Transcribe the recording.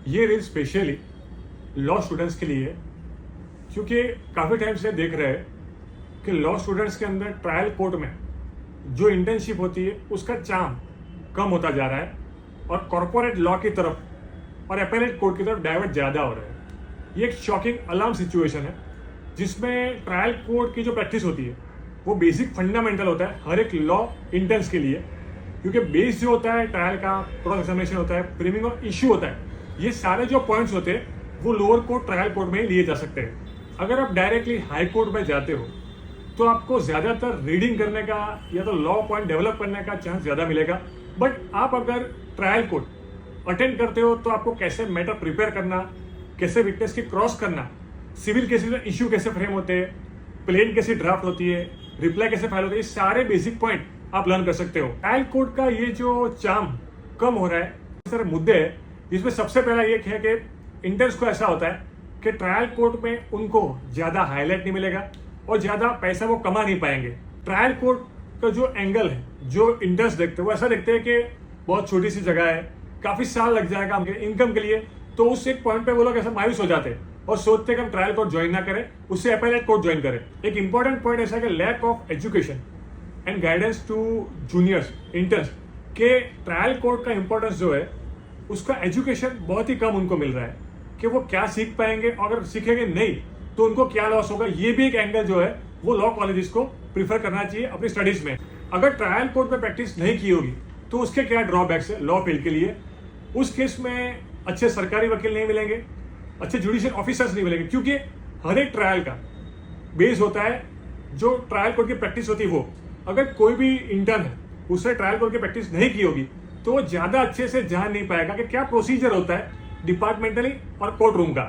ये reel specially law students के लिए है, क्योंकि काफ़ी टाइम से देख रहे हैं कि लॉ स्टूडेंट्स के अंदर ट्रायल कोर्ट में जो इंटर्नशिप होती है उसका चार्म कम होता जा रहा है और कॉर्पोरेट लॉ की तरफ और अपीलेट कोर्ट की तरफ डाइवर्ट ज़्यादा हो रहा है। ये एक शॉकिंग अलार्म सिचुएशन है जिसमें ट्रायल कोर्ट की जो प्रैक्टिस होती है वो बेसिक फंडामेंटल होता है हर एक लॉ इंटर्न्स के लिए, क्योंकि बेस जो होता है ट्रायल का, क्रॉस एग्जामिनेशन होता है, फ्रेमिंग ऑफ इश्यू होता है, ये सारे जो पॉइंट्स होते हैं वो लोअर कोर्ट ट्रायल कोर्ट में ही लिए जा सकते हैं। अगर आप डायरेक्टली हाई कोर्ट में जाते हो तो आपको ज़्यादातर रीडिंग करने का या तो लॉ पॉइंट डेवलप करने का चांस ज़्यादा मिलेगा। बट आप अगर ट्रायल कोर्ट अटेंड करते हो तो आपको कैसे मैटर प्रिपेयर करना, कैसे विटनेस की क्रॉस करना, सिविल केसेस में इश्यू कैसे फ्रेम होते हैं, प्लेन कैसे ड्राफ्ट होती है, रिप्लाई कैसे फाइल होती है, ये सारे बेसिक पॉइंट आप लर्न कर सकते हो। ट्रायल कोर्ट का ये जो चार्म कम हो रहा है, सर मुद्दे है जिसमें सबसे पहला ये है कि इंटर्न्स को ऐसा होता है कि ट्रायल कोर्ट में उनको ज़्यादा हाईलाइट नहीं मिलेगा और ज़्यादा पैसा वो कमा नहीं पाएंगे। ट्रायल कोर्ट का जो एंगल है, जो इंटर्न्स देखते हैं वो ऐसा देखते हैं कि बहुत छोटी सी जगह है, काफ़ी साल लग जाएगा हमके इनकम के लिए, तो उस एक पॉइंट पे वो लोग ऐसा मायूस हो जाते हैं और सोचते हैं कि हम ट्रायल कोर्ट ज्वाइन ना करें, उससे अपीलेट कोर्ट ज्वाइन करें। एक इंपॉर्टेंट पॉइंट ऐसा है कि lack of education and guidance to juniors interns के ट्रायल कोर्ट का इंपॉर्टेंस जो है उसका एजुकेशन बहुत ही कम उनको मिल रहा है कि वो क्या सीख पाएंगे और अगर सीखेंगे नहीं तो उनको क्या लॉस होगा। ये भी एक एंगल जो है वो लॉ कॉलेजेस को प्रीफर करना चाहिए अपनी स्टडीज में। अगर ट्रायल कोर्ट में प्रैक्टिस नहीं की होगी तो उसके क्या ड्रॉबैक्स है लॉ फील्ड के लिए। उस केस में अच्छे सरकारी वकील नहीं मिलेंगे, अच्छे जुडिशियल ऑफिसर्स नहीं मिलेंगे, क्योंकि हर एक ट्रायल का बेस होता है जो ट्रायल कोर्ट की प्रैक्टिस होती है वो। अगर कोई भी इंटर्न है उसने ट्रायल कोर्ट की प्रैक्टिस नहीं की होगी तो वो ज़्यादा अच्छे से जान नहीं पाएगा कि क्या प्रोसीजर होता है डिपार्टमेंटली और कोर्ट रूम का।